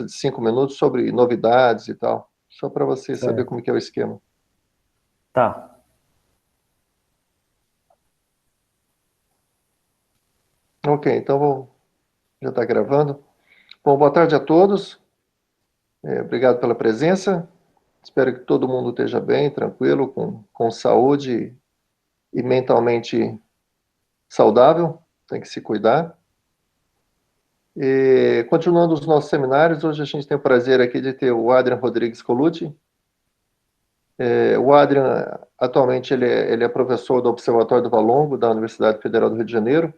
de 5 minutos sobre novidades e tal, só para você saber Certo. como que é o esquema. Tá. Ok, então já está gravando. Bom, boa tarde a todos. Obrigado pela presença. Espero que todo mundo esteja bem, tranquilo, com saúde e mentalmente saudável. Tem que se cuidar. E, continuando os nossos seminários, hoje a gente tem o prazer aqui de ter o Adrian Rodrigues Colucci. O Adrian, atualmente, ele é professor do Observatório do Valongo, da Universidade Federal do Rio de Janeiro,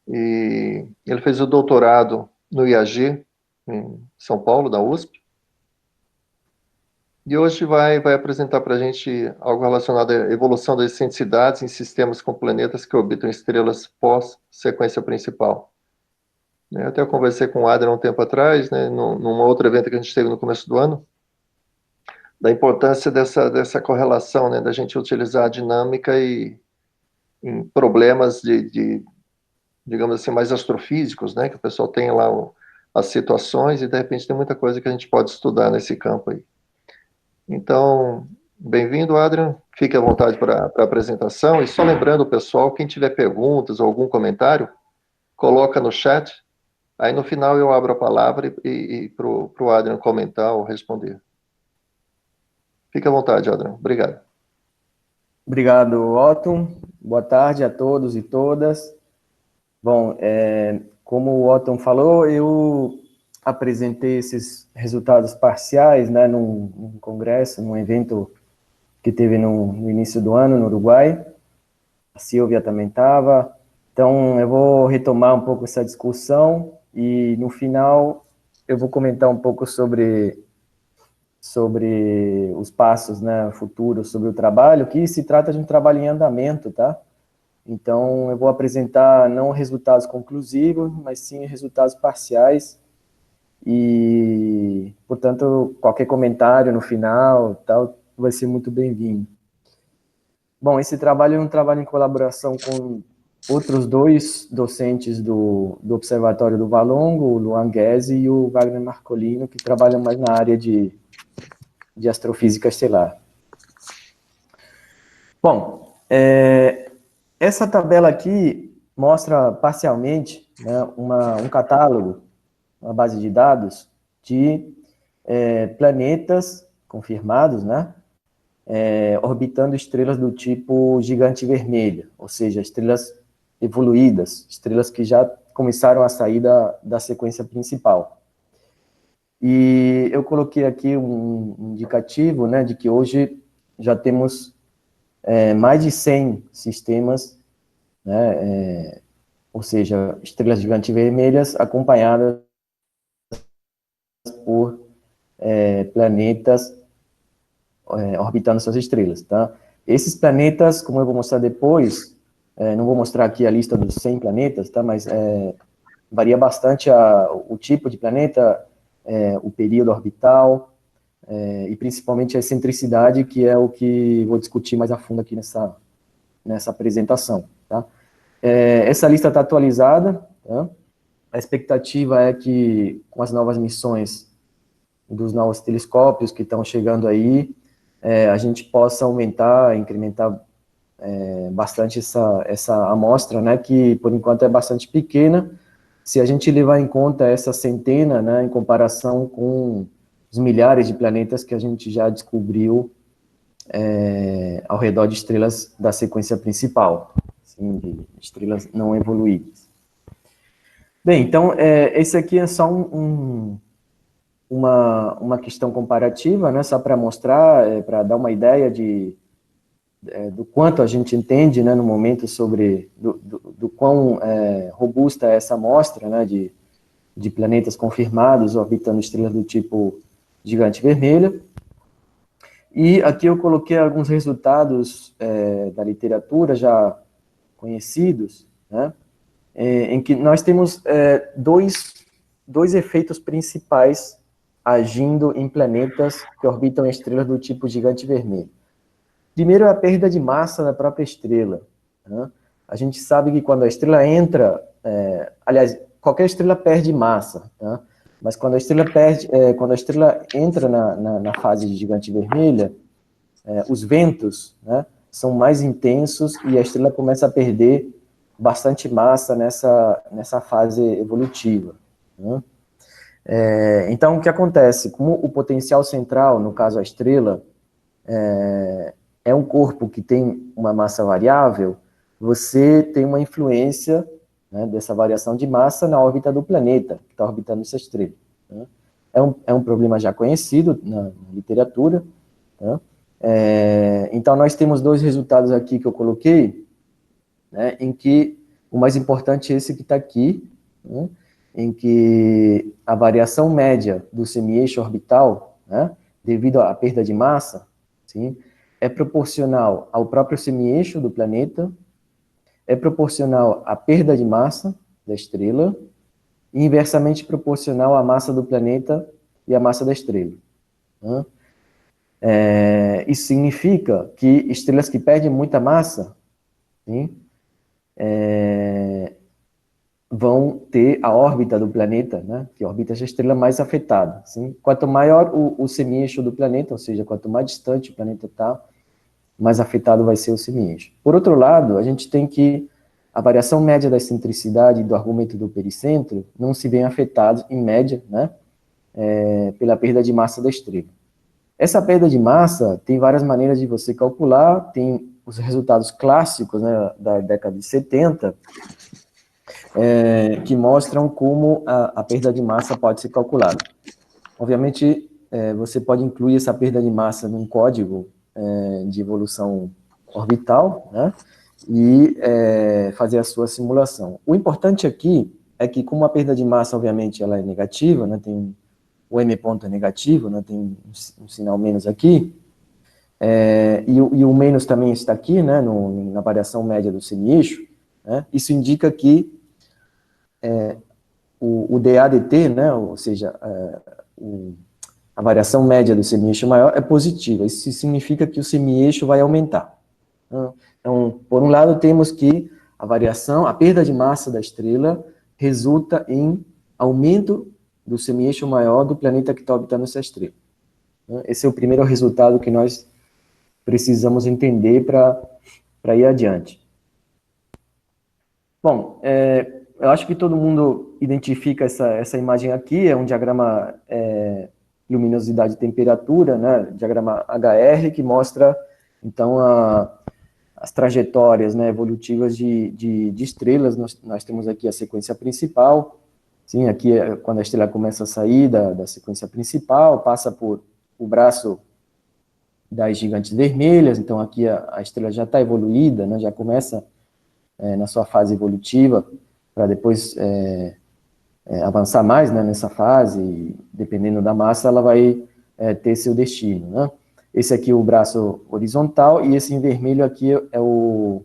e ele fez o doutorado no IAG, em São Paulo, da USP, e hoje vai apresentar para a gente algo relacionado à evolução das excentricidades em sistemas com planetas que orbitam estrelas pós-sequência principal. Eu até conversei com o Adrian um tempo atrás, né, num outro evento que a gente teve no começo do ano, da importância dessa correlação, né, da gente utilizar a dinâmica em problemas digamos assim, mais astrofísicos, né, que o pessoal tem lá as situações e, de repente, tem muita coisa que a gente pode estudar nesse campo aí. Então, bem-vindo, Adrian. Fique à vontade para a apresentação. E só lembrando o pessoal, quem tiver perguntas ou algum comentário, coloca no chat. Aí, no final, eu abro a palavra e para o Adrian comentar ou responder. Fique à vontade, Adrian. Obrigado. Obrigado, Otton. Boa tarde a todos e todas. Bom, como o Otton falou, eu apresentei esses resultados parciais, né, num congresso, num evento que teve no início do ano, no Uruguai. A Silvia também estava. Então, eu vou retomar um pouco essa discussão e, no final, eu vou comentar um pouco sobre os passos, né, futuros, sobre o trabalho, que se trata de um trabalho em andamento, tá? Então, eu vou apresentar não resultados conclusivos, mas sim resultados parciais e, portanto, qualquer comentário no final, tal, vai ser muito bem-vindo. Bom, esse trabalho é um trabalho em colaboração com outros dois docentes do Observatório do Valongo, o Luan Guese e o Wagner Marcolino, que trabalham mais na área de astrofísica estelar. Bom, essa tabela aqui mostra parcialmente, né, um catálogo, uma base de dados de planetas confirmados, né, orbitando estrelas do tipo gigante vermelha, ou seja, estrelas evoluídas, estrelas que já começaram a sair da sequência principal. E eu coloquei aqui um indicativo, né, de que hoje já temos mais de 100 sistemas, né, ou seja, estrelas gigantes vermelhas acompanhadas por planetas orbitando suas estrelas, tá? Esses planetas, como eu vou mostrar depois, não vou mostrar aqui a lista dos 100 planetas, tá? Mas varia bastante o tipo de planeta, o período orbital, e principalmente a excentricidade, que é o que vou discutir mais a fundo aqui nessa apresentação, tá? Essa lista está atualizada, tá? A expectativa é que, com as novas missões dos novos telescópios que estão chegando aí, a gente possa aumentar, incrementar bastante essa amostra, né, que por enquanto é bastante pequena, se a gente levar em conta essa centena, né, em comparação com os milhares de planetas que a gente já descobriu ao redor de estrelas da sequência principal, assim, de estrelas não evoluídas. Bem, então, esse aqui é só uma questão comparativa, né, só para mostrar, para dar uma ideia do quanto a gente entende, né, no momento sobre do quão robusta é essa amostra, né, de planetas confirmados orbitando estrelas do tipo gigante vermelha. E aqui eu coloquei alguns resultados da literatura já conhecidos, né, em que nós temos dois efeitos principais agindo em planetas que orbitam estrelas do tipo gigante vermelho. Primeiro é a perda de massa da própria estrela, né? A gente sabe que quando a estrela entra, aliás, qualquer estrela perde massa, tá? Mas quando a estrela perde, quando a estrela entra na fase de gigante vermelha, os ventos, né, são mais intensos e a estrela começa a perder bastante massa nessa fase evolutiva, né? Então, o que acontece? Como o potencial central, no caso a estrela, é um corpo que tem uma massa variável, você tem uma influência, né, dessa variação de massa na órbita do planeta, que está orbitando essa estrela, né? É um problema já conhecido na literatura, né? Então, nós temos dois resultados aqui que eu coloquei, né, em que o mais importante é esse que está aqui, né, em que a variação média do semi-eixo orbital, né, devido à perda de massa, sim, é proporcional ao próprio semi-eixo do planeta, é proporcional à perda de massa da estrela e inversamente proporcional à massa do planeta e à massa da estrela, né? Isso significa que estrelas que perdem muita massa, sim, vão ter a órbita do planeta, né, que orbita essa estrela, mais afetada. Sim? Quanto maior o semi-eixo do planeta, ou seja, quanto mais distante o planeta está, mais afetado vai ser o semi-eixo. Por outro lado, a gente tem que a variação média da excentricidade do argumento do pericentro não se vê afetado, em média, né, pela perda de massa da estrela. Essa perda de massa tem várias maneiras de você calcular, tem os resultados clássicos, né, da década de 70, que mostram como a perda de massa pode ser calculada. Obviamente, você pode incluir essa perda de massa num código de evolução orbital, né, e fazer a sua simulação. O importante aqui é que, como a perda de massa, obviamente, ela é negativa, né, tem o m ponto é negativo, né, tem um sinal menos aqui, e o menos também está aqui, né, na variação média do semi-eixo, né, isso indica que o DADT, né, ou seja, a variação média do semi-eixo maior é positiva. Isso significa que o semi-eixo vai aumentar. Então, por um lado, temos que a perda de massa da estrela resulta em aumento do semi-eixo maior do planeta que está orbitando essa estrela. Esse é o primeiro resultado que nós precisamos entender para ir adiante. Bom, eu acho que todo mundo identifica essa imagem aqui, é um diagrama luminosidade e temperatura, né, diagrama HR, que mostra, então, as trajetórias, né, evolutivas de estrelas. Nós temos aqui a sequência principal, sim, aqui é quando a estrela começa a sair da sequência principal, passa por o braço das gigantes vermelhas, então aqui a estrela já está evoluída, né, já começa na sua fase evolutiva, para depois avançar mais, né, nessa fase, e, dependendo da massa, ela vai ter seu destino, né? Esse aqui é o braço horizontal, e esse em vermelho aqui é o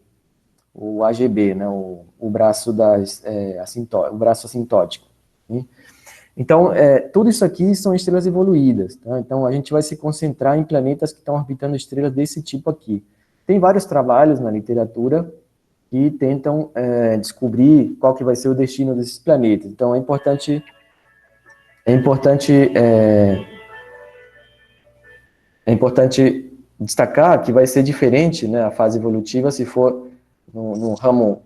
AGB, né, o braço o braço assintótico. Né? Então, tudo isso aqui são estrelas evoluídas, tá? Então, a gente vai se concentrar em planetas que estão orbitando estrelas desse tipo aqui. Tem vários trabalhos na literatura que tentam descobrir qual que vai ser o destino desses planetas. Então, é importante destacar que vai ser diferente, né, a fase evolutiva se for no ramo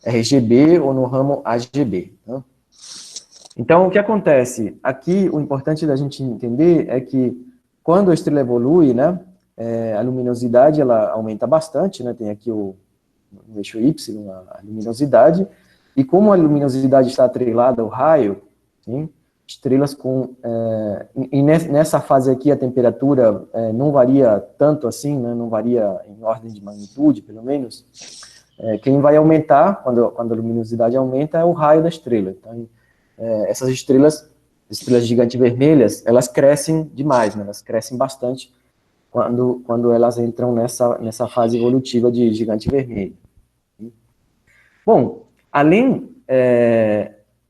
RGB ou no ramo AGB. Né? Então, o que acontece? Aqui, o importante da gente entender é que quando a estrela evolui, né, a luminosidade ela aumenta bastante, né, tem aqui no eixo Y a luminosidade, e como a luminosidade está atrelada ao raio, sim, estrelas nessa fase aqui a temperatura não varia tanto assim, né, não varia em ordem de magnitude, pelo menos. Quem vai aumentar, quando a luminosidade aumenta, é o raio da estrela. Então, essas estrelas gigantes vermelhas, elas crescem demais, né, elas crescem bastante quando elas entram nessa fase evolutiva de gigante vermelho. Bom, além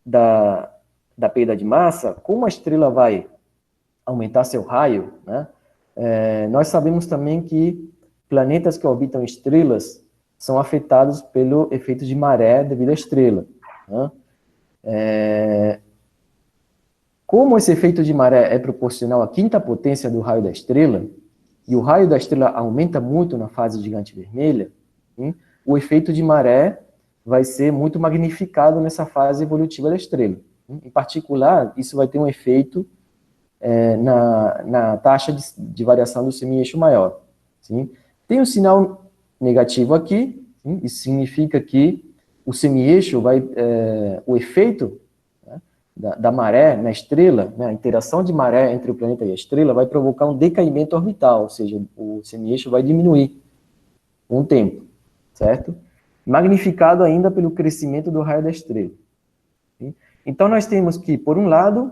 da perda de massa, como a estrela vai aumentar seu raio, né, nós sabemos também que planetas que orbitam estrelas são afetados pelo efeito de maré devido à estrela. Né? Como esse efeito de maré é proporcional à quinta potência do raio da estrela, e o raio da estrela aumenta muito na fase gigante vermelha, sim, o efeito de maré vai ser muito magnificado nessa fase evolutiva da estrela. Em particular, isso vai ter um efeito na taxa de variação do semi-eixo maior. Sim? Tem um sinal negativo aqui, sim? Isso significa que o semi-eixo vai, o efeito, né, da maré na estrela, né, a interação de maré entre o planeta e a estrela vai provocar um decaimento orbital, ou seja, o semi-eixo vai diminuir com o tempo, certo? Magnificado ainda pelo crescimento do raio da estrela. Sim? Então, nós temos que, por um lado,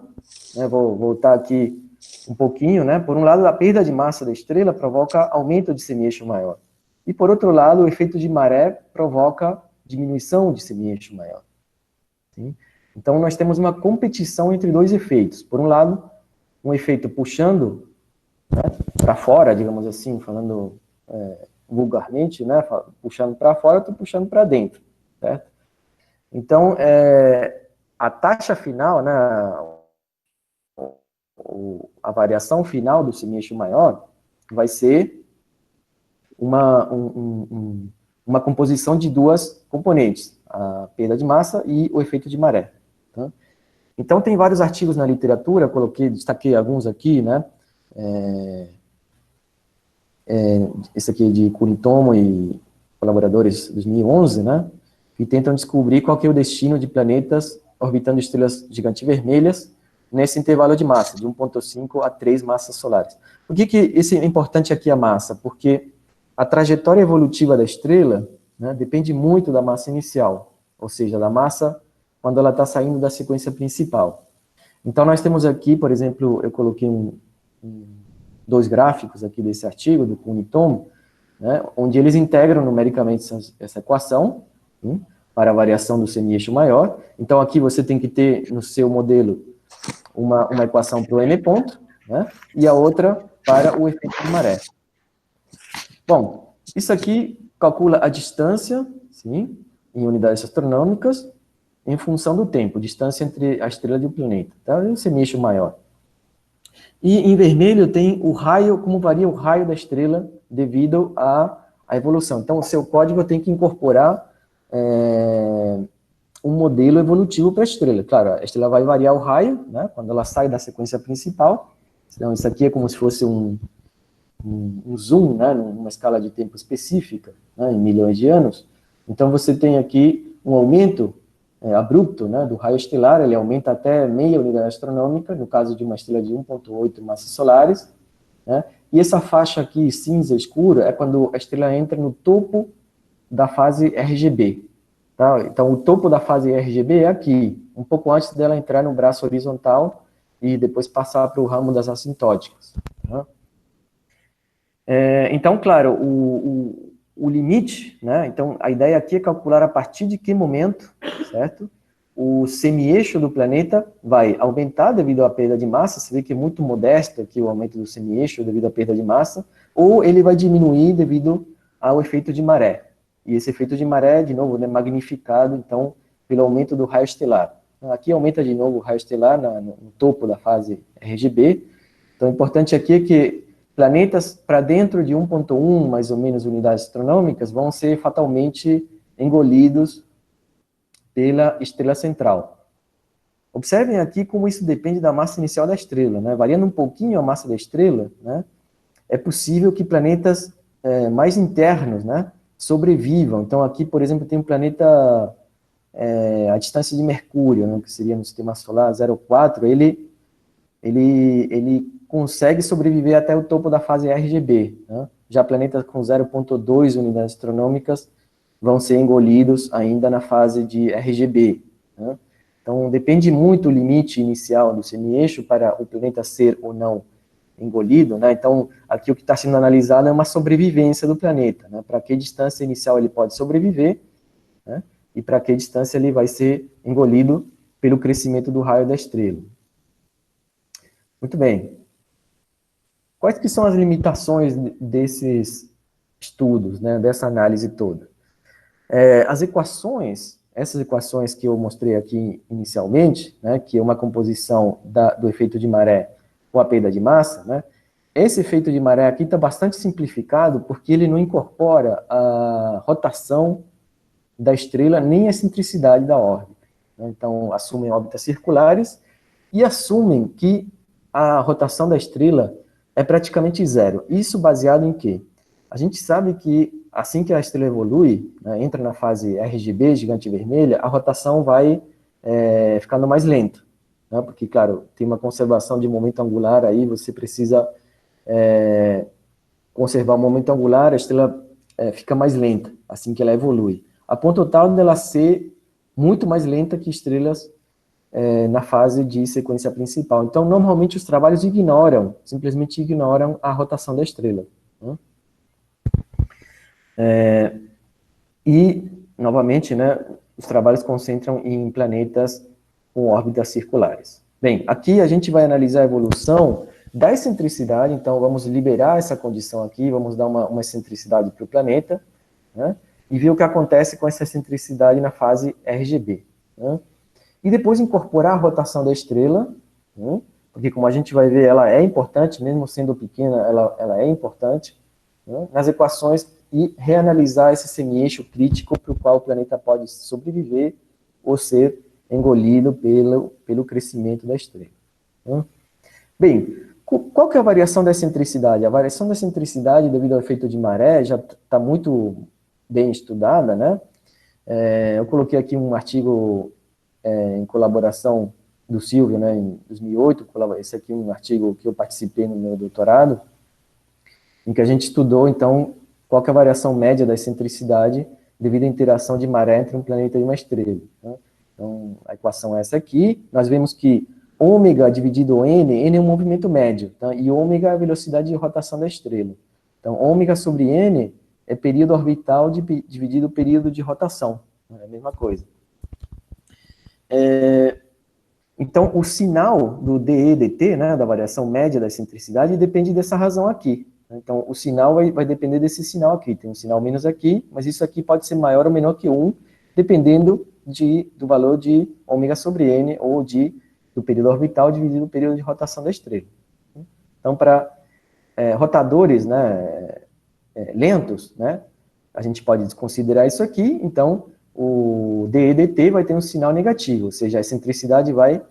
né, vou voltar aqui um pouquinho, né, por um lado, a perda de massa da estrela provoca aumento de semi-eixo maior. E, por outro lado, o efeito de maré provoca diminuição de semi-eixo maior. Sim? Então, nós temos uma competição entre dois efeitos. Por um lado, um efeito puxando, né, para fora, digamos assim, falando vulgarmente, né, puxando para fora, estou puxando para dentro, certo? Então, a taxa final, né, a variação final do semi-eixo maior vai ser uma composição de duas componentes, a perda de massa e o efeito de maré. Tá? Então, tem vários artigos na literatura, destaquei alguns aqui, né? Esse aqui é de Kunitomo e colaboradores, 2011, né? Que tentam descobrir qual que é o destino de planetas orbitando estrelas gigantes vermelhas nesse intervalo de massa, de 1,5 a 3 massas solares. Por que esse é importante aqui a massa? Porque a trajetória evolutiva da estrela, né, depende muito da massa inicial, ou seja, da massa quando ela está saindo da sequência principal. Então, nós temos aqui, por exemplo, eu coloquei dois gráficos aqui desse artigo, do Kunitomo, né, onde eles integram numericamente essa equação, para a variação do semi-eixo maior. Então, aqui você tem que ter no seu modelo uma equação para o n ponto, né, e a outra para o efeito de maré. Bom, isso aqui calcula a distância, sim, em unidades astronômicas, em função do tempo, distância entre a estrela e o planeta, tá? E o semi-eixo maior. E em vermelho tem o raio, como varia o raio da estrela devido à evolução. Então, o seu código tem que incorporar um modelo evolutivo para a estrela. Claro, a estrela vai variar o raio, né, quando ela sai da sequência principal. Então, isso aqui é como se fosse um zoom, né, numa escala de tempo específica, né, em milhões de anos. Então, você tem aqui um aumento abrupto, né, do raio estelar, ele aumenta até meia unidade astronômica, no caso de uma estrela de 1,8 massas solares, né, e essa faixa aqui, cinza escura, é quando a estrela entra no topo da fase RGB. Tá? Então, o topo da fase RGB é aqui, um pouco antes dela entrar no braço horizontal e depois passar para o ramo das assintóticas. Tá? Então, claro, o limite, né? Então, a ideia aqui é calcular a partir de que momento, certo? O semi-eixo do planeta vai aumentar devido à perda de massa, você vê que é muito modesto aqui o aumento do semi-eixo devido à perda de massa, ou ele vai diminuir devido ao efeito de maré. E esse efeito de maré, de novo, é magnificado, então, pelo aumento do raio estelar. Aqui aumenta de novo o raio estelar no topo da fase RGB. Então, o importante aqui é que planetas para dentro de 1,1, mais ou menos, unidades astronômicas, vão ser fatalmente engolidos pela estrela central. Observem aqui como isso depende da massa inicial da estrela, né? Variando um pouquinho a massa da estrela, né, é possível que planetas mais internos, né, sobrevivam. Então, aqui, por exemplo, tem um planeta a distância de Mercúrio, né, que seria no sistema solar 0,4, ele consegue sobreviver até o topo da fase RGB. Né? Já planetas com 0,2 unidades astronômicas vão ser engolidos ainda na fase de RGB. Né? Então, depende muito o limite inicial do semi-eixo para o planeta ser ou não engolido. Né? Então, aqui o que está sendo analisado é uma sobrevivência do planeta. Né? Para que distância inicial ele pode sobreviver, né? E para que distância ele vai ser engolido pelo crescimento do raio da estrela. Muito bem. Quais que são as limitações desses estudos, né, dessa análise toda? As equações essas equações que eu mostrei aqui inicialmente, né, que é uma composição do efeito de maré com a perda de massa, né, esse efeito de maré aqui está bastante simplificado porque ele não incorpora a rotação da estrela nem a excentricidade da órbita. Então, assumem órbitas circulares e assumem que a rotação da estrela é praticamente zero. Isso baseado em quê? A gente sabe que assim que a estrela evolui, né, entra na fase RGB, gigante vermelha, a rotação vai ficando mais lenta, né, porque, claro, tem uma conservação de momento angular aí, você precisa conservar o momento angular, a estrela fica mais lenta, assim que ela evolui, a ponto tal dela ser muito mais lenta que estrelas na fase de sequência principal. Então, normalmente, os trabalhos simplesmente ignoram a rotação da estrela. Né? E, novamente, né, os trabalhos concentram em planetas com órbitas circulares. Bem, aqui a gente vai analisar a evolução da excentricidade, então vamos liberar essa condição aqui, vamos dar uma excentricidade para o planeta, né, e ver o que acontece com essa excentricidade na fase RGB. Né, e depois incorporar a rotação da estrela, né, porque como a gente vai ver, ela é importante, mesmo sendo pequena, ela é importante, né, nas equações, e reanalisar esse semi-eixo crítico para o qual o planeta pode sobreviver ou ser engolido pelo crescimento da estrela. Né? Bem, qual que é a variação da excentricidade? A variação da excentricidade, devido ao efeito de maré, já está muito bem estudada, né? Eu coloquei aqui um artigo em colaboração do Silvio, né, em 2008, esse aqui é um artigo que eu participei no meu doutorado, em que a gente estudou, então, qual que é a variação média da excentricidade devido à interação de maré entre um planeta e uma estrela. Né? Então, a equação é essa aqui. Nós vemos que ômega dividido N é um movimento médio, tá? E ômega é a velocidade de rotação da estrela. Então, ômega sobre N é período orbital dividido período de rotação. É a mesma coisa. Então, o sinal do DE/dt, né, da variação média da excentricidade, depende dessa razão aqui. Então, o sinal vai depender desse sinal aqui. Tem um sinal menos aqui, mas isso aqui pode ser maior ou menor que 1, dependendo do valor de ômega sobre N, ou do período orbital dividido pelo período de rotação da estrela. Então, para rotadores, né, lentos, né, a gente pode desconsiderar isso aqui. Então, o DE/dt vai ter um sinal negativo, ou seja, a excentricidade vai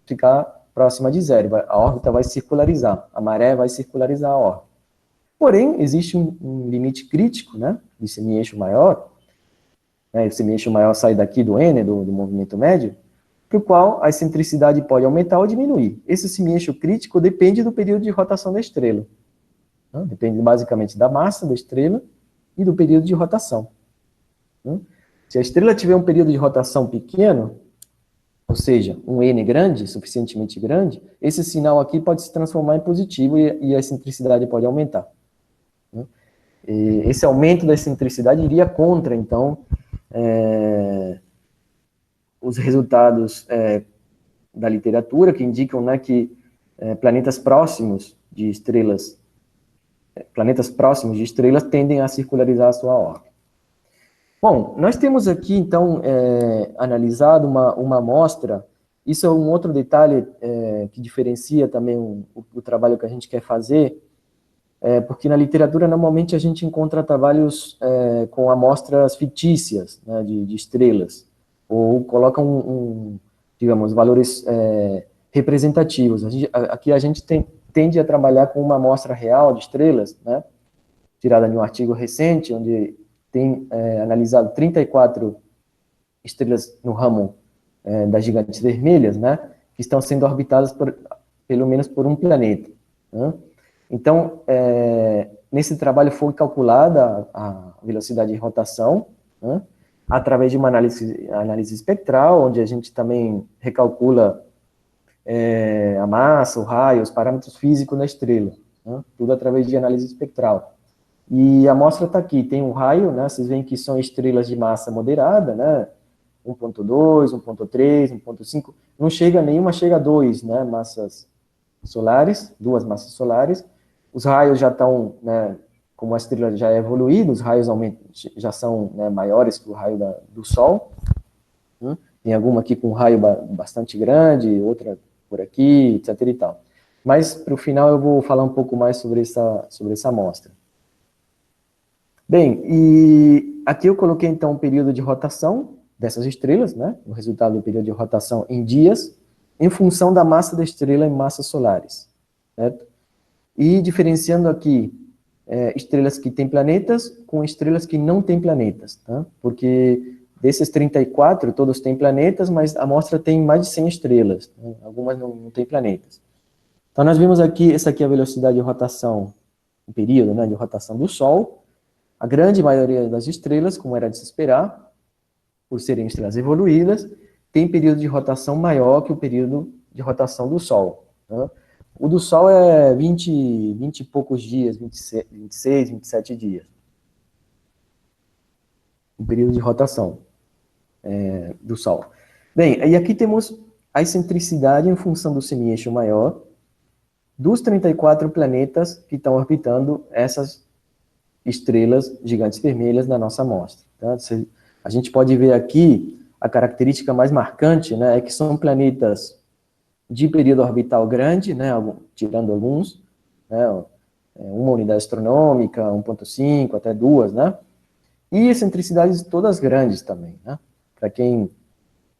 ficar próxima de zero, a órbita vai circularizar, a maré vai circularizar a órbita. Porém, existe um limite crítico, né, de semi-eixo maior, né, o semi-eixo maior sai daqui do N, do movimento médio, para o qual a excentricidade pode aumentar ou diminuir. Esse semi-eixo crítico depende do período de rotação da estrela. Né, depende basicamente da massa da estrela e do período de rotação. Né. Se a estrela tiver um período de rotação pequeno, ou seja, um N grande, suficientemente grande, esse sinal aqui pode se transformar em positivo e a excentricidade pode aumentar. E esse aumento da excentricidade iria contra, então, os resultados da literatura, que indicam, né, que planetas próximos de estrelas tendem a circularizar a sua órbita. Bom, nós temos aqui, então, analisado uma amostra. Isso é um outro detalhe que diferencia também o trabalho que a gente quer fazer, porque na literatura, normalmente, a gente encontra trabalhos com amostras fictícias, né, de estrelas, ou colocam, digamos, valores representativos. Aqui a gente tende a trabalhar com uma amostra real de estrelas, né, tirada de um artigo recente, onde tem analisado 34 estrelas no ramo das gigantes vermelhas, né, que estão sendo orbitadas pelo menos por um planeta. Né? Então, nesse trabalho foi calculada a velocidade de rotação, né, através de uma análise espectral, onde a gente também recalcula a massa, o raio, os parâmetros físicos da estrela, né, tudo através de análise espectral. E a amostra está aqui, tem um raio, né, vocês veem que são estrelas de massa moderada, né, 1.2, 1.3, 1.5, não chega nenhuma, chega a 2, né, massas solares, 2 massas solares. Os raios já estão, né, como a estrela já é evoluída, os raios já são, né, maiores que o raio do Sol. Tem alguma aqui com um raio bastante grande, outra por aqui, etc. e tal. Mas, para o final, eu vou falar um pouco mais sobre essa amostra. Bem, e aqui eu coloquei, então, o período de rotação dessas estrelas, né? O resultado do período de rotação em dias, em função da massa da estrela em massas solares, certo? E diferenciando aqui estrelas que têm planetas com estrelas que não têm planetas, tá? Porque desses 34, todos têm planetas, mas a amostra tem mais de 100 estrelas, né? Algumas não têm planetas. Então, nós vimos aqui, essa aqui é a velocidade de rotação, o período, né, de rotação do Sol. A grande maioria das estrelas, como era de se esperar, por serem estrelas evoluídas, tem período de rotação maior que o período de rotação do Sol, né? O do Sol é 20 e poucos dias, 26, 27 dias. O período de rotação do Sol. Bem, e aqui temos a excentricidade em função do semi-eixo maior dos 34 planetas que estão orbitando essas estrelas gigantes vermelhas na nossa amostra. Tá? A gente pode ver aqui a característica mais marcante, né, é que são planetas de período orbital grande, né, tirando alguns, né, uma unidade astronômica, 1,5 até 2, né, e excentricidades todas grandes também, né, para quem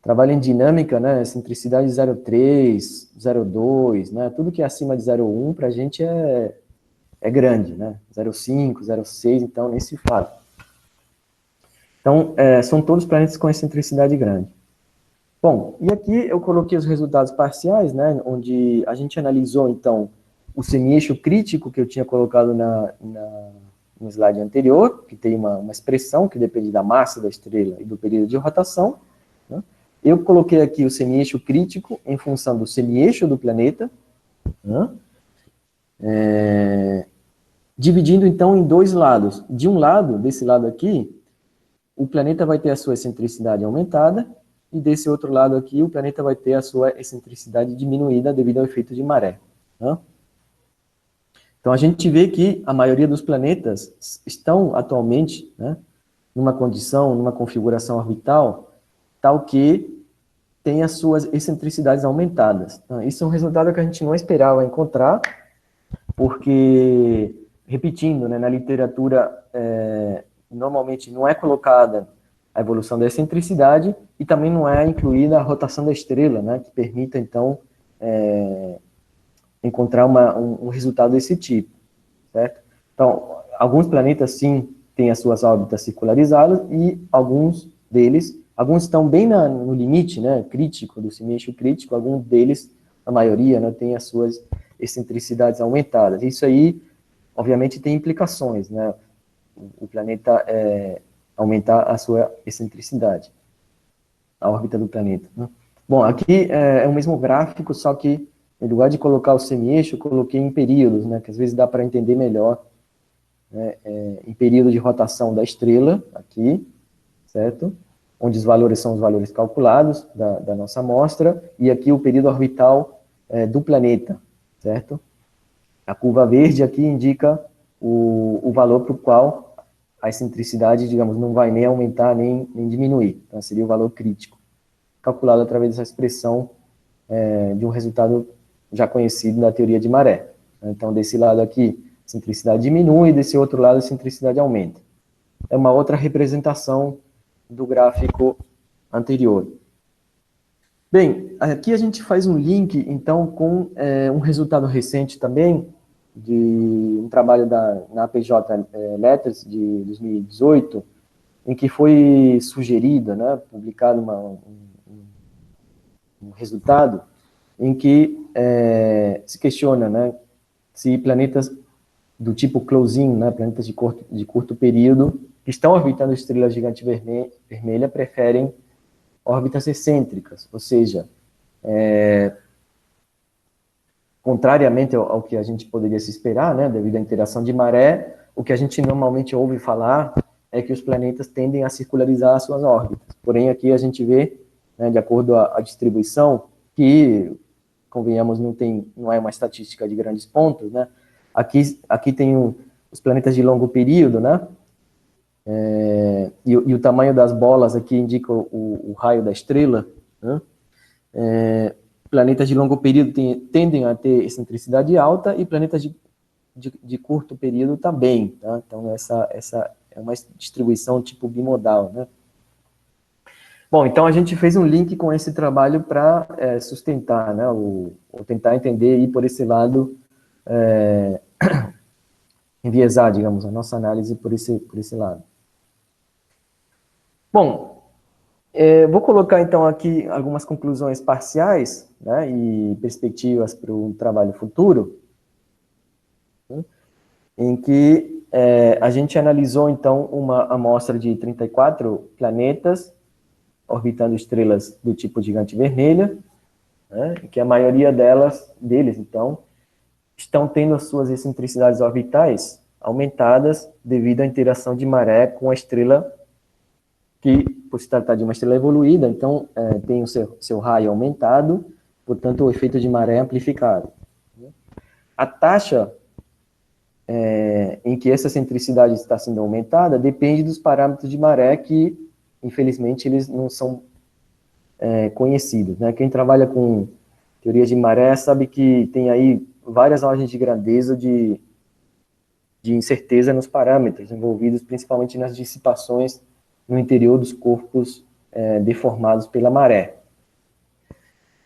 trabalha em dinâmica, né, excentricidade 0,3, 0,2, né, tudo que é acima de 0,1 para a gente é grande, né, 0,5, 0,6, então nem se fala. Então, são todos planetas com excentricidade grande. Bom, e aqui eu coloquei os resultados parciais, né, onde a gente analisou, então, o semi-eixo crítico que eu tinha colocado no slide anterior, que tem uma expressão que depende da massa da estrela e do período de rotação, né. Eu coloquei aqui o semi-eixo crítico em função do semi-eixo do planeta, né, dividindo, então, em dois lados. De um lado, desse lado aqui, o planeta vai ter a sua excentricidade aumentada, e desse outro lado aqui, o planeta vai ter a sua excentricidade diminuída devido ao efeito de maré, né? Então, a gente vê que a maioria dos planetas estão atualmente, né, numa condição, numa configuração orbital, tal que tem as suas excentricidades aumentadas. Então, isso é um resultado que a gente não esperava encontrar, porque, repetindo, né, na literatura, normalmente não é colocada a evolução da excentricidade e também não é incluída a rotação da estrela, né, que permita, então, encontrar um resultado desse tipo, certo? Então, alguns planetas, sim, têm as suas órbitas circularizadas e alguns estão bem no limite, né, crítico, do semi-eixo crítico, alguns deles, a maioria, né, tem as suas excentricidades aumentadas. Isso aí, obviamente, tem implicações, né, o planeta aumentar a sua excentricidade, a órbita do planeta, né? Bom, aqui é o mesmo gráfico, só que em lugar de colocar o semi-eixo, eu coloquei em períodos, né, que às vezes dá para entender melhor, né, em período de rotação da estrela, aqui, certo? Onde os valores são os valores calculados da nossa amostra, e aqui o período orbital do planeta, certo? A curva verde aqui indica o valor para o qual a excentricidade, digamos, não vai nem aumentar nem diminuir. Então, seria o valor crítico, calculado através dessa expressão de um resultado já conhecido da teoria de maré. Então, desse lado aqui, a excentricidade diminui, desse outro lado, a excentricidade aumenta. É uma outra representação do gráfico anterior. Bem, aqui a gente faz um link, então, com um resultado recente também, de um trabalho na APJ Letters, de 2018, em que foi sugerido, né, publicado um resultado, em que se questiona, né, se planetas do tipo close-in, né, planetas de curto período, que estão orbitando estrela gigante vermelha, preferem órbitas excêntricas, ou seja, contrariamente ao que a gente poderia se esperar, né, devido à interação de maré, o que a gente normalmente ouve falar é que os planetas tendem a circularizar as suas órbitas. Porém, aqui a gente vê, né, de acordo à distribuição, que, convenhamos, não é uma estatística de grandes pontos, né? Aqui tem os planetas de longo período, né? E o tamanho das bolas aqui indica o raio da estrela, né? Planetas de longo período tendem a ter excentricidade alta e planetas de curto período também, tá? Então, essa é uma distribuição tipo bimodal, né? Bom, então a gente fez um link com esse trabalho para sustentar, né, ou tentar entender e ir por esse lado, enviesar, digamos, a nossa análise por esse lado. Bom, vou colocar então aqui algumas conclusões parciais, né, e perspectivas para o trabalho futuro, né, em que a gente analisou então uma amostra de 34 planetas orbitando estrelas do tipo gigante vermelha, né, que a maioria deles, então, estão tendo as suas excentricidades orbitais aumentadas devido à interação de maré com a estrela, que, por se tratar de uma estrela evoluída, então, tem o seu raio aumentado, portanto, o efeito de maré é amplificado. A taxa em que essa excentricidade está sendo aumentada depende dos parâmetros de maré que, infelizmente, eles não são conhecidos, né? Quem trabalha com teoria de maré sabe que tem aí várias ordens de grandeza de incerteza nos parâmetros envolvidos, principalmente nas dissipações no interior dos corpos deformados pela maré.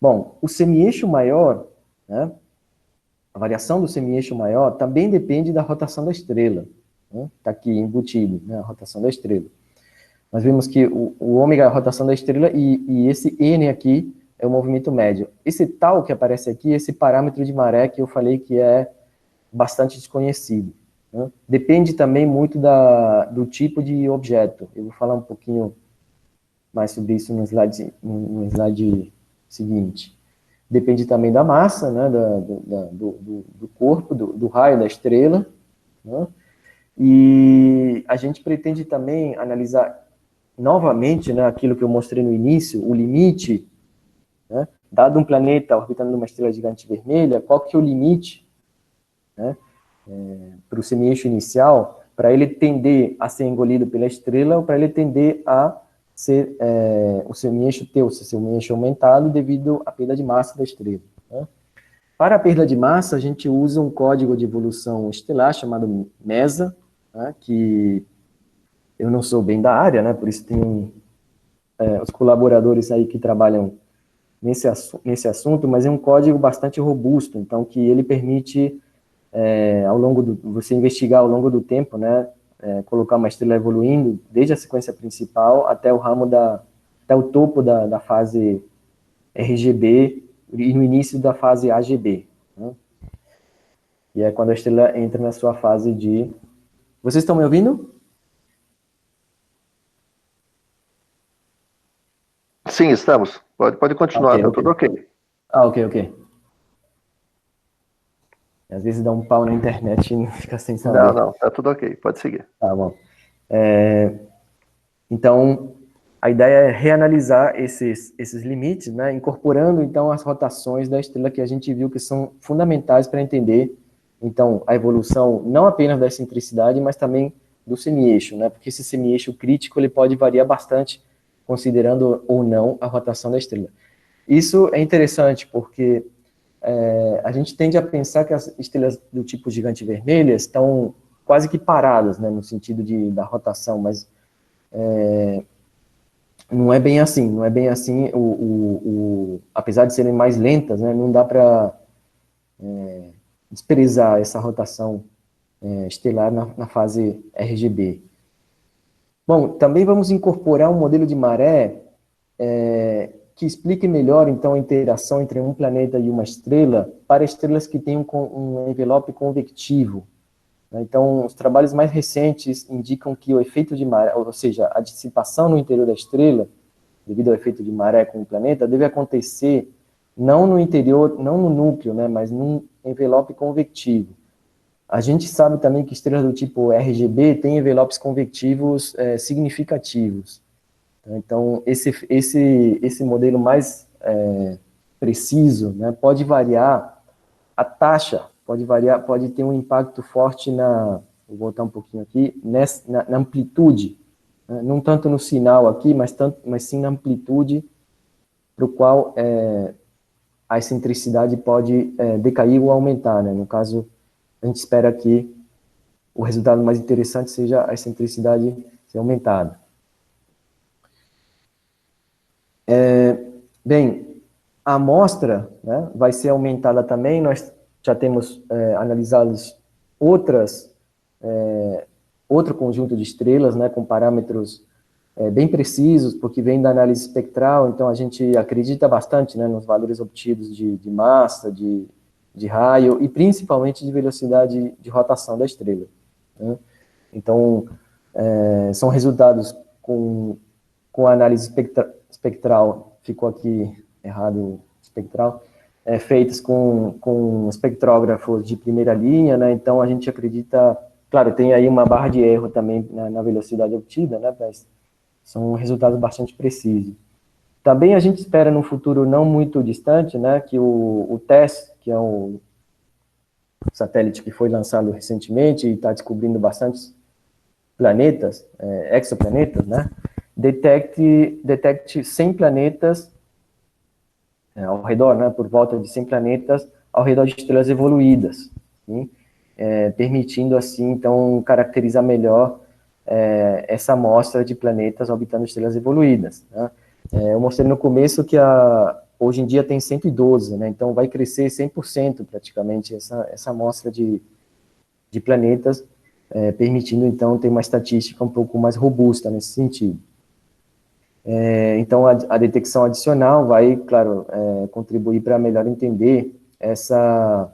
Bom, o semieixo maior, né, a variação do semieixo maior também depende da rotação da estrela. Está aqui embutido, né, a rotação da estrela. Nós vimos que o ômega é a rotação da estrela e esse n aqui é o movimento médio. Esse tal que aparece aqui, esse parâmetro de maré que eu falei que é bastante desconhecido, né? Depende também muito do tipo de objeto. Eu vou falar um pouquinho mais sobre isso no slide seguinte. Depende também da massa, né, do corpo, do raio da estrela, né? E a gente pretende também analisar novamente, né, aquilo que eu mostrei no início, o limite, né, dado um planeta orbitando uma estrela gigante vermelha, qual que é o limite, né, para o semieixo inicial, para ele tender a ser engolido pela estrela ou para ele tender a ser o semieixo ter o semieixo aumentado devido à perda de massa da estrela, né? Para a perda de massa, a gente usa um código de evolução estelar chamado MESA, né, que eu não sou bem da área, né, por isso tem os colaboradores aí que trabalham nesse assunto, mas é um código bastante robusto, então que ele permite, você investigar ao longo do tempo, né, colocar uma estrela evoluindo desde a sequência principal até o até o topo da fase RGB e no início da fase AGB, né? E é quando a estrela entra na sua fase de... Vocês estão me ouvindo? Sim, estamos. Pode continuar, Ok, tá ok. tudo ok. Ok. Às vezes dá um pau na internet e fica sem Não, saber. não, tá tudo ok, pode seguir. Tá bom. Então, a ideia é reanalisar esses limites, né, incorporando, então, as rotações da estrela que a gente viu que são fundamentais para entender, então, a evolução não apenas da excentricidade, mas também do semieixo, né, porque esse semieixo crítico ele pode variar bastante, considerando ou não a rotação da estrela. Isso é interessante, porque a gente tende a pensar que as estrelas do tipo gigante vermelha estão quase que paradas, né, no sentido da rotação, mas não é bem assim, apesar de serem mais lentas, né, não dá para desprezar essa rotação estelar na fase RGB. Bom, também vamos incorporar um modelo de maré que explique melhor, então, a interação entre um planeta e uma estrela para estrelas que têm um envelope convectivo. Então, os trabalhos mais recentes indicam que o efeito de maré, ou seja, a dissipação no interior da estrela, devido ao efeito de maré com o planeta, deve acontecer não no interior, não no núcleo, né, mas num envelope convectivo. A gente sabe também que estrelas do tipo RGB têm envelopes convectivos significativos. Então, esse modelo mais preciso, né, pode variar a taxa, pode ter um impacto forte vou voltar um pouquinho aqui, na amplitude, né? Não tanto no sinal aqui, mas sim na amplitude para o qual a excentricidade pode decair ou aumentar, né? No caso, a gente espera que o resultado mais interessante seja a excentricidade ser aumentada. Bem, a amostra, né, vai ser aumentada também. Nós já temos analisados outro conjunto de estrelas, né, com parâmetros bem precisos, porque vem da análise espectral, então a gente acredita bastante, né, nos valores obtidos de massa, de raio e principalmente de velocidade de rotação da estrela, né? Então, são resultados com a análise espectral, ficou aqui errado espectral, feitos com espectrógrafos de primeira linha, né? Então a gente acredita, claro, tem aí uma barra de erro também na velocidade obtida, né? Mas são resultados bastante precisos. Também a gente espera no futuro não muito distante, né, que o TESS, que é um satélite que foi lançado recentemente e está descobrindo bastantes planetas, exoplanetas, né, detecte 100 planetas ao redor, né, por volta de 100 planetas ao redor de estrelas evoluídas, sim? Permitindo assim, então, caracterizar melhor essa amostra de planetas orbitando estrelas evoluídas, né? Eu mostrei no começo que hoje em dia tem 112, né? Então vai crescer 100% praticamente essa amostra de planetas, permitindo então ter uma estatística um pouco mais robusta nesse sentido. Então a detecção adicional vai, claro, contribuir para melhor entender essa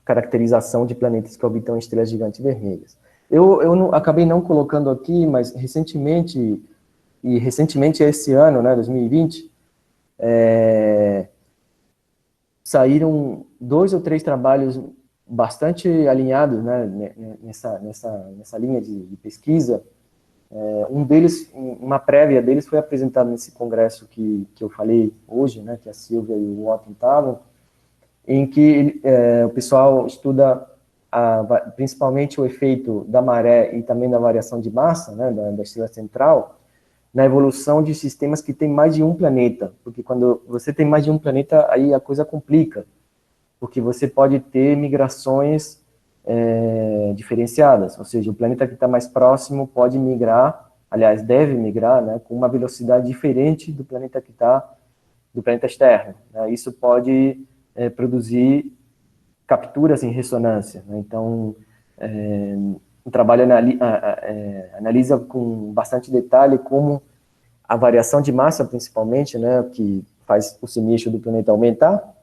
caracterização de planetas que orbitam estrelas gigantes vermelhas. Eu acabei não colocando aqui, mas recentemente esse ano, né, 2020, saíram 2 ou 3 trabalhos bastante alinhados, né, nessa linha de pesquisa. Um deles, uma prévia deles foi apresentado nesse congresso que eu falei hoje, né, que a Silvia e o Otton estavam, em que o pessoal estuda principalmente o efeito da maré e também da variação de massa, né, da estrela central, na evolução de sistemas que têm mais de um planeta, porque quando você tem mais de um planeta, aí a coisa complica, porque você pode ter migrações diferenciadas, ou seja, o planeta que está mais próximo pode migrar, aliás, deve migrar, né, com uma velocidade diferente do planeta do planeta externo, né? Isso pode produzir capturas em ressonância, né? Então, o trabalho analisa com bastante detalhe como a variação de massa, principalmente, né, que faz o sinistro do planeta aumentar,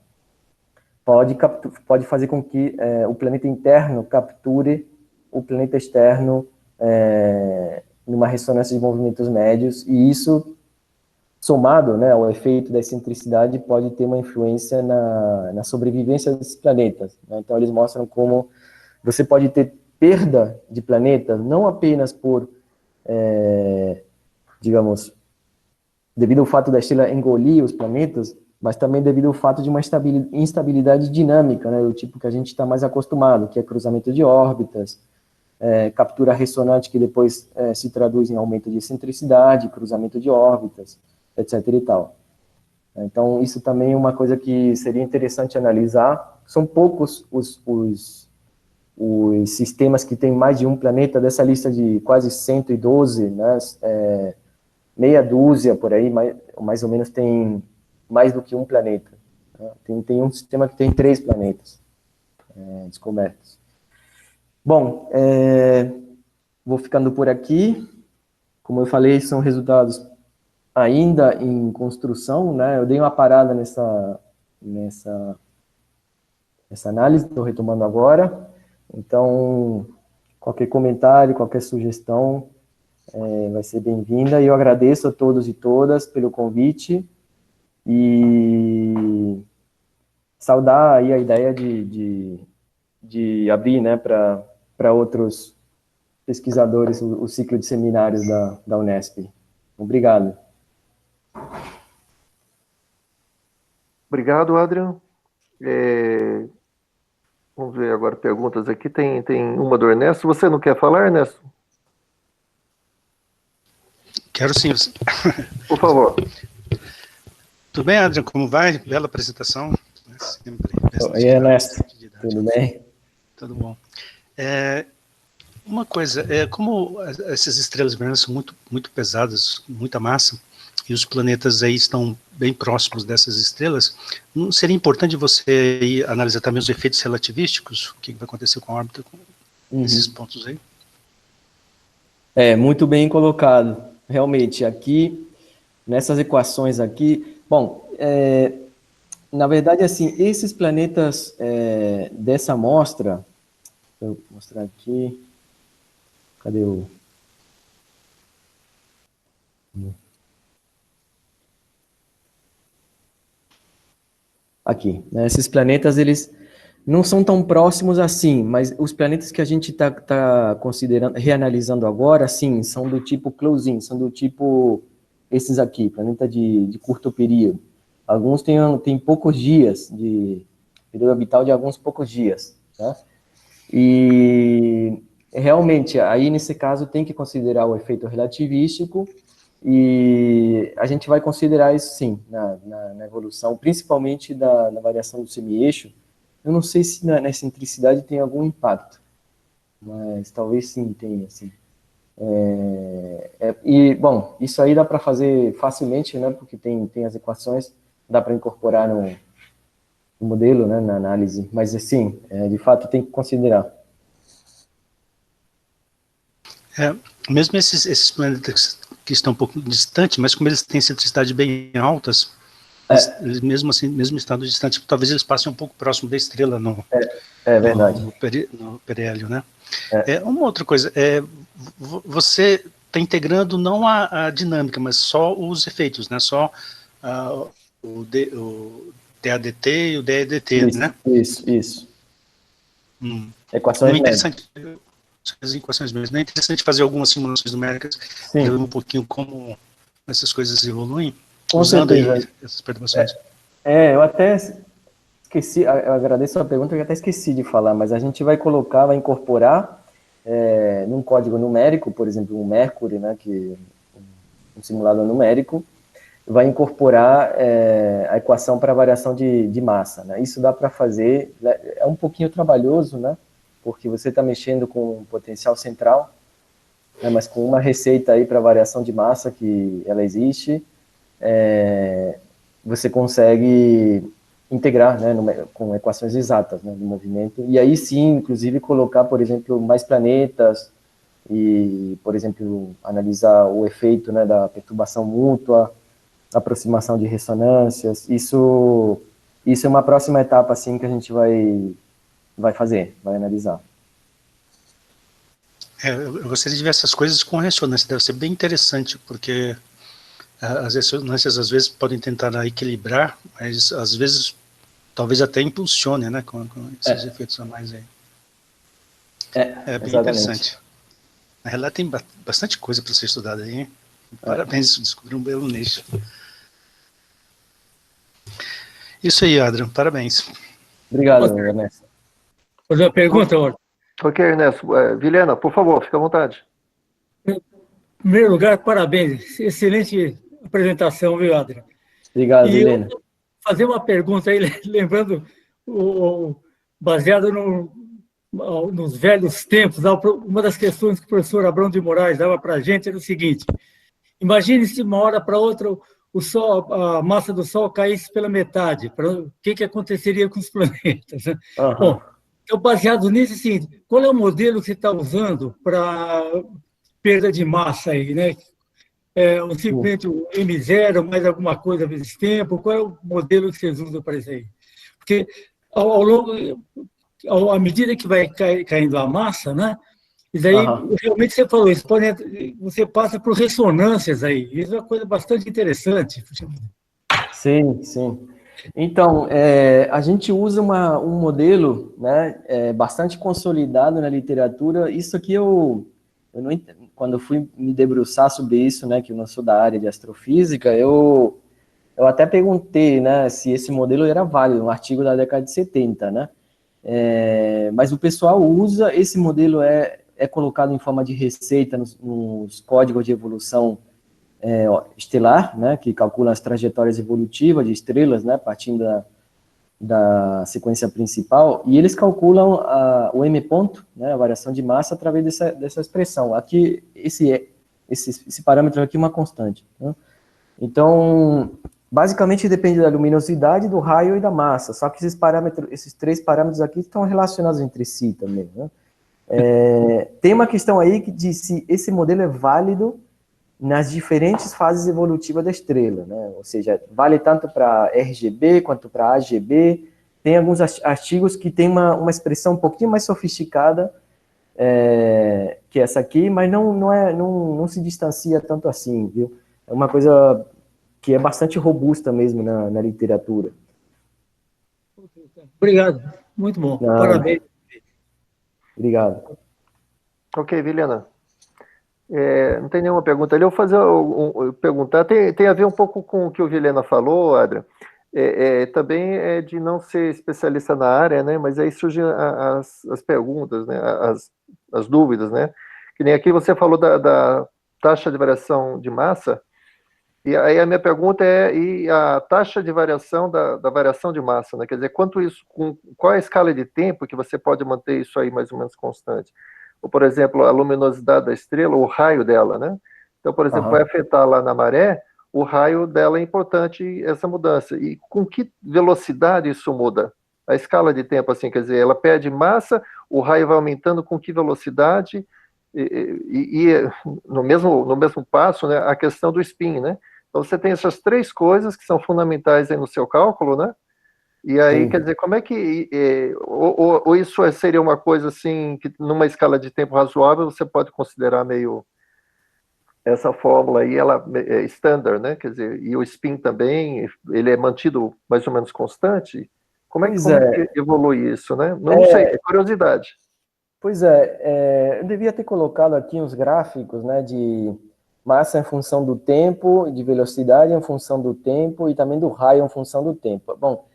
pode fazer com que o planeta interno capture o planeta externo numa ressonância de movimentos médios, e isso, somado, né, ao efeito da excentricidade, pode ter uma influência na sobrevivência desses planetas, né? Então, eles mostram como você pode ter perda de planetas, não apenas por, digamos, devido ao fato da estrela engolir os planetas, mas também devido ao fato de uma instabilidade dinâmica, né, do tipo que a gente está mais acostumado, que é cruzamento de órbitas, captura ressonante que depois se traduz em aumento de excentricidade, cruzamento de órbitas, etc. e tal. Então, isso também é uma coisa que seria interessante analisar. São poucos os sistemas que têm mais de um planeta, dessa lista de quase 112, né, meia dúzia por aí, mais ou menos, tem mais do que um planeta, né? Tem um sistema que tem 3 planetas descobertos. Bom, vou ficando por aqui. Como eu falei, são resultados ainda em construção, né? Eu dei uma parada nessa análise, estou retomando agora. Então, qualquer comentário, qualquer sugestão vai ser bem-vinda. E eu agradeço a todos e todas pelo convite e saudar aí a ideia de abrir, né, para outros pesquisadores o ciclo de seminários da Unesp. Obrigado. Obrigado, Adrian. Vamos ver agora perguntas aqui. Tem uma do Ernesto. Você não quer falar, Ernesto? Quero sim. Por favor. Tudo bem, Adriano? Como vai? Bela apresentação. Sempre. Oi, Ernesto. Tudo bem? Tudo bom. Uma coisa, como essas estrelas brancas são muito pesadas, muita massa, e os planetas aí estão bem próximos dessas estrelas, não seria importante você ir analisar também os efeitos relativísticos? O que vai acontecer com a órbita, com esses pontos aí? Muito bem colocado. Realmente, aqui, nessas equações aqui, bom, na verdade, assim, esses planetas dessa amostra, vou mostrar aqui, cadê o... Aqui, né? Esses planetas, eles não são tão próximos assim, mas os planetas que a gente está considerando, reanalisando agora, sim, são do tipo close-in, são do tipo esses aqui, planeta de curto período. Alguns têm poucos dias, período orbital de alguns poucos dias, tá? E realmente, aí nesse caso tem que considerar o efeito relativístico, e a gente vai considerar isso sim, na evolução, principalmente na variação do semi-eixo. Eu não sei se na excentricidade tem algum impacto, mas talvez sim tenha, assim. E, bom, isso aí dá para fazer facilmente, né, porque tem as equações, dá para incorporar no modelo, né, na análise, mas assim, de fato tem que considerar. Mesmo esses planetas que estão um pouco distantes, mas como eles têm excentricidade bem altas, eles mesmo assim, mesmo estado distante, talvez eles passem um pouco próximo da estrela É verdade. no perélio, né? Uma outra coisa, você está integrando não a dinâmica, mas só os efeitos, né? Só o DADT e o DEDT, Isso, né? Isso. Não Equações é médicas. interessante, as equações mesmo, não é interessante fazer algumas simulações numéricas para ver um pouquinho como essas coisas evoluem, Com usando aí certeza. essas perturbações. Eu até esqueci, eu agradeço a pergunta, eu até esqueci de falar, mas a gente vai incorporar num código numérico, por exemplo, um Mercury, né, um simulado numérico, vai incorporar a equação para variação de massa, né? Isso dá para fazer, é um pouquinho trabalhoso, né, porque você está mexendo com um potencial central, né, mas com uma receita aí para variação de massa que ela existe, você consegue integrar, né, com equações exatas, né, do movimento, e aí sim, inclusive, colocar, por exemplo, mais planetas, e, por exemplo, analisar o efeito, né, da perturbação mútua, aproximação de ressonâncias, isso é uma próxima etapa, assim, que a gente vai fazer, vai analisar. Eu gostaria de ver essas coisas com ressonância, deve ser bem interessante, porque as ressonâncias às vezes podem tentar equilibrar, mas às vezes talvez até impulsione, né, com esses efeitos a mais aí. Bem interessante. Na realidade tem bastante coisa para ser estudada aí, hein? Parabéns, descobrir um belo nicho. Isso aí, Adriano, parabéns. Obrigado, Ernesto. Fazer uma pergunta, Orton? Ok, Ernesto. Vilhena, por favor, fique à vontade. Em primeiro lugar, parabéns. Excelente apresentação, viu, Adriano? Obrigado, Vilhena. Eu fazer uma pergunta aí, lembrando, baseado nos velhos tempos, uma das questões que o professor Abrão de Moraes dava para a gente era o seguinte: imagine se uma hora para outra o Sol, a massa do Sol caísse pela metade, o que aconteceria com os planetas? Né? Bom, então, baseado nisso, assim, qual é o modelo que você está usando para perda de massa aí, né? Simplesmente o M0, mais alguma coisa vezes tempo? Qual é o modelo que vocês usam para isso aí? Porque ao longo, à medida que vai caindo a massa, né? E daí, realmente, você falou, você passa por ressonâncias aí. Isso é uma coisa bastante interessante. Sim. Então, a gente usa um modelo, né, bastante consolidado na literatura. Isso aqui eu não, quando eu fui me debruçar sobre isso, né, que eu não sou da área de astrofísica, eu até perguntei, né, se esse modelo era válido, um artigo da década de 70, né? Mas o pessoal usa, esse modelo é colocado em forma de receita nos códigos de evolução estelar, né, que calcula as trajetórias evolutivas de estrelas, né, partindo da sequência principal, e eles calculam o m ponto, né, a variação de massa, através dessa expressão. Aqui, esse parâmetro aqui é uma constante. Né? Então, basicamente depende da luminosidade, do raio e da massa, só que esses 3 parâmetros aqui estão relacionados entre si também. Né? Tem uma questão aí que diz se esse modelo é válido nas diferentes fases evolutivas da estrela, né? Ou seja, vale tanto para RGB quanto para AGB. Tem alguns artigos que tem uma expressão um pouquinho mais sofisticada que essa aqui, mas não se distancia tanto assim, viu? É uma coisa que é bastante robusta mesmo na literatura. Obrigado, muito bom, parabéns. Obrigado. Ok, Vilhena. Não tem nenhuma pergunta ali. Eu vou fazer perguntar. Tem a ver um pouco com o que o Vilhena falou, Adrian. Também é de não ser especialista na área, né? Mas aí surgem as perguntas, né? As dúvidas, né? Que nem aqui você falou da taxa de variação de massa. E aí a minha pergunta e a taxa de variação da variação de massa, né? Quer dizer, qual é a escala de tempo que você pode manter isso aí mais ou menos constante? Ou, por exemplo, a luminosidade da estrela, o raio dela, né? Então, por exemplo, vai afetar lá na maré, o raio dela é importante essa mudança. E com que velocidade isso muda? A escala de tempo, assim, quer dizer, ela perde massa, o raio vai aumentando com que velocidade? E no mesmo passo, né, a questão do spin, né? Então, você tem essas 3 coisas que são fundamentais aí no seu cálculo, né? E aí, sim, quer dizer, como é que... ou isso seria uma coisa, assim, que numa escala de tempo razoável, você pode considerar meio... Essa fórmula aí, ela é standard, né? Quer dizer, e o spin também, ele é mantido mais ou menos constante? Como é que evolui isso, né? Não sei, é curiosidade. Pois eu devia ter colocado aqui uns gráficos, né, de massa em função do tempo, de velocidade em função do tempo e também do raio em função do tempo. Bom,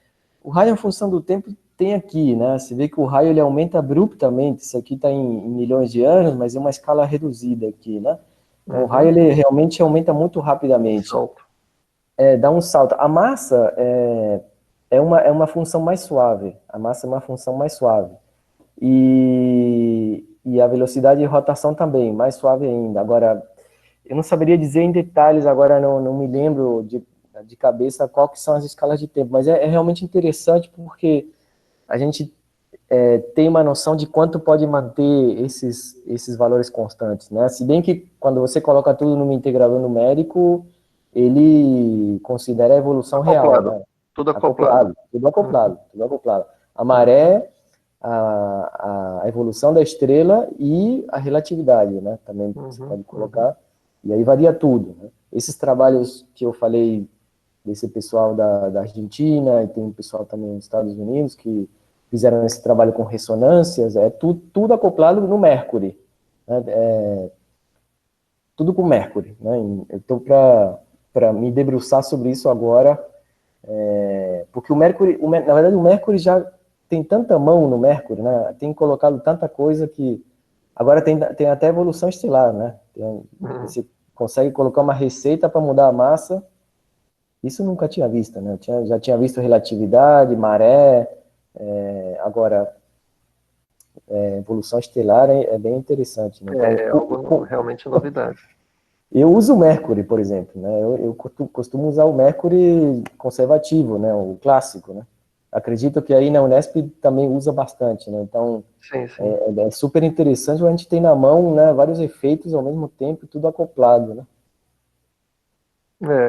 o raio em função do tempo tem aqui, né, você vê que o raio ele aumenta abruptamente, isso aqui está em milhões de anos, mas é uma escala reduzida aqui, né? Então, o raio ele realmente aumenta muito rapidamente. Dá um salto. A massa é uma função mais suave, a massa é uma função mais suave. E a velocidade de rotação também, mais suave ainda. Agora, eu não saberia dizer em detalhes, agora não me lembro de cabeça qual que são as escalas de tempo, mas é realmente interessante porque a gente tem uma noção de quanto pode manter esses valores constantes, né? Se bem que quando você coloca tudo num integrador numérico, ele considera a evolução real, né? Tudo acoplado. Tudo acoplado. A maré, a evolução da estrela e a relatividade, né? Também você pode colocar, e aí varia tudo, né? Esses trabalhos que eu falei desse pessoal da Argentina, e tem um pessoal também nos Estados Unidos que fizeram esse trabalho com ressonâncias, tudo acoplado no Mercury, né? Tudo com Mercury, né? Eu estou para me debruçar sobre isso agora, porque o Mercury, na verdade o Mercury já tem tanta mão no Mercury, né? Tem colocado tanta coisa que agora tem até evolução estelar, né? Você consegue colocar uma receita para mudar a massa. Isso nunca tinha visto, né? Já tinha visto relatividade, maré, agora evolução estelar é bem interessante, né? Então, algo realmente novidade. Eu uso o Mercury, por exemplo, né? Eu costumo usar o Mercury conservativo, né? O clássico, né? Acredito que aí na Unesp também usa bastante, né? Então, sim. É super interessante, a gente tem na mão, né, vários efeitos ao mesmo tempo, tudo acoplado, né?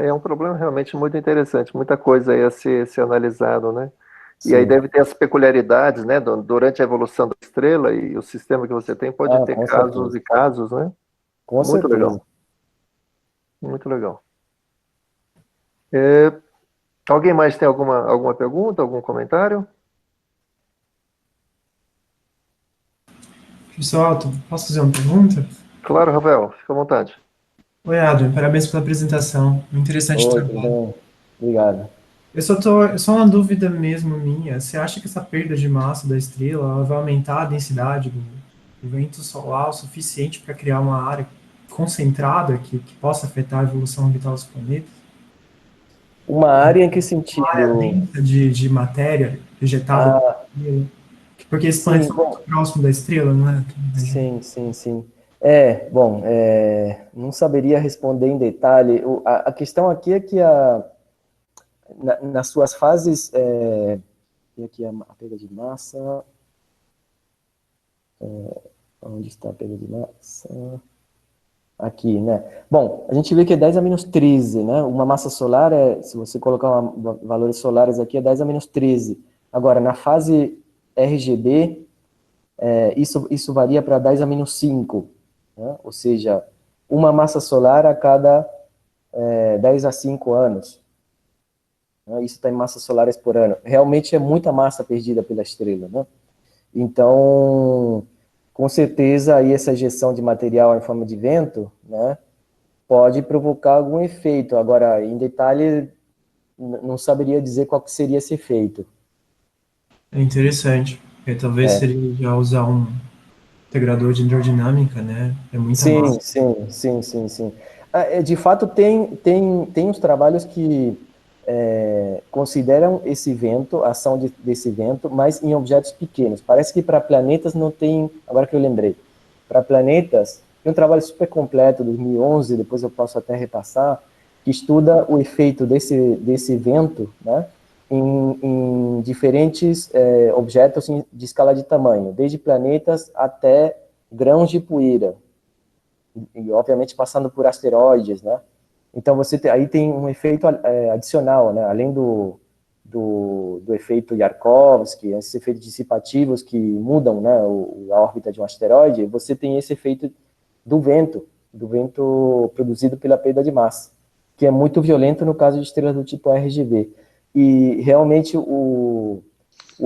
É um problema realmente muito interessante, muita coisa aí a ser analisado, né? Sim. E aí deve ter as peculiaridades, né? Durante a evolução da estrela e o sistema que você tem pode ter casos certeza. e casos, né? Com muito certeza. legal. Muito legal. Alguém mais tem alguma pergunta, algum comentário? Professor Alto, posso fazer uma pergunta? Claro, Rafael, fica à vontade. Oi, Adrian, parabéns pela apresentação. Muito interessante o Oi, tudo trabalho. bem? Obrigado. Só uma dúvida mesmo minha. Você acha que essa perda de massa da estrela ela vai aumentar a densidade do vento solar o suficiente para criar uma área concentrada que possa afetar a evolução orbital dos planetas? Uma área em que Uma área sentido? densa de matéria ejetada pela Ah, estrela? Porque esses planetas sim, são muito bom, próximos da estrela, não é? sim, sim, sim. Bom, não saberia responder em detalhe. A questão aqui é que nas suas fases, e aqui a perda de massa, onde está a perda de massa? Aqui, né? Bom, a gente vê que é 10 a menos 13, né? Uma massa solar, se você colocar valores solares aqui, é 10 a menos 13. Agora, na fase RGB, isso varia para 10 a menos 5, né? Ou seja, uma massa solar a cada 10 a 5 anos. Né? Isso está em massas solares por ano. Realmente é muita massa perdida pela estrela, né? Então, com certeza, aí essa ejeção de material em forma de vento, né, pode provocar algum efeito. Agora, em detalhe, não saberia dizer qual que seria esse efeito. É interessante. Porque talvez É. seria já usar um integrador de hidrodinâmica, né? É muita Sim, massa. sim, sim, sim, sim. De fato, tem uns trabalhos que consideram esse vento, a ação desse vento, mas em objetos pequenos. Parece que para planetas não tem, agora que eu lembrei, para planetas, tem um trabalho super completo, 2011, depois eu posso até repassar, que estuda o efeito desse vento, né, em diferentes objetos de escala de tamanho, desde planetas até grãos de poeira, e obviamente passando por asteroides, né? Então aí tem um efeito adicional, né? Além do efeito Yarkovsky, esses efeitos dissipativos que mudam, né, a órbita de um asteroide, você tem esse efeito do vento produzido pela perda de massa, que é muito violento no caso de estrelas do tipo RGB. E realmente o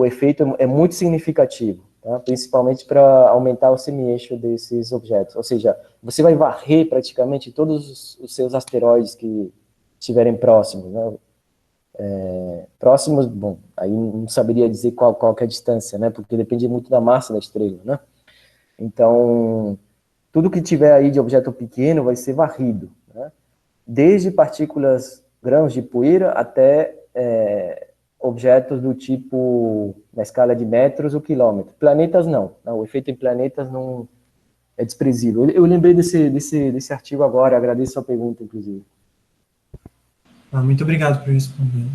efeito é muito significativo, tá? Principalmente para aumentar o semi-eixo desses objetos. Ou seja, você vai varrer praticamente todos os seus asteroides que estiverem próximos, né? Próximos, bom, aí não saberia dizer qual que é a distância, né? Porque depende muito da massa da estrela, né? Então, tudo que tiver aí de objeto pequeno vai ser varrido, né? Desde partículas, grãos de poeira, até objetos do tipo, na escala de metros ou quilômetros. Planetas não, o efeito em planetas não é desprezível. Eu lembrei desse artigo agora, agradeço a pergunta, inclusive. Ah, muito obrigado por responder.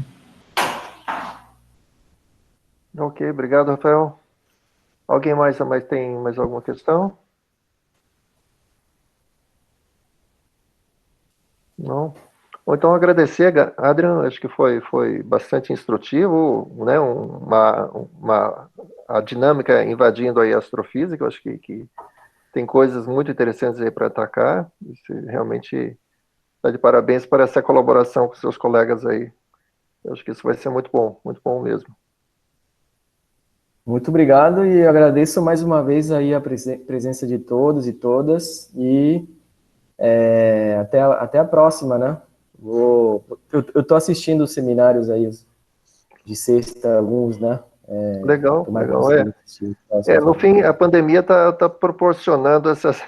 Ok, obrigado, Rafael. Alguém mais tem mais alguma questão? Não? Ou então agradecer, Adrian, acho que foi bastante instrutivo, né? A dinâmica invadindo aí a astrofísica, eu acho que tem coisas muito interessantes aí para atacar. Você realmente está de parabéns por essa colaboração com seus colegas aí. Eu acho que isso vai ser muito bom mesmo. Muito obrigado e agradeço mais uma vez aí a presença de todos e todas e até a próxima, né? Eu tô assistindo os seminários aí de sexta, alguns, né? Legal, Tomara que eu legal. consiga assistir os No próximos. fim, a pandemia está proporcionando essas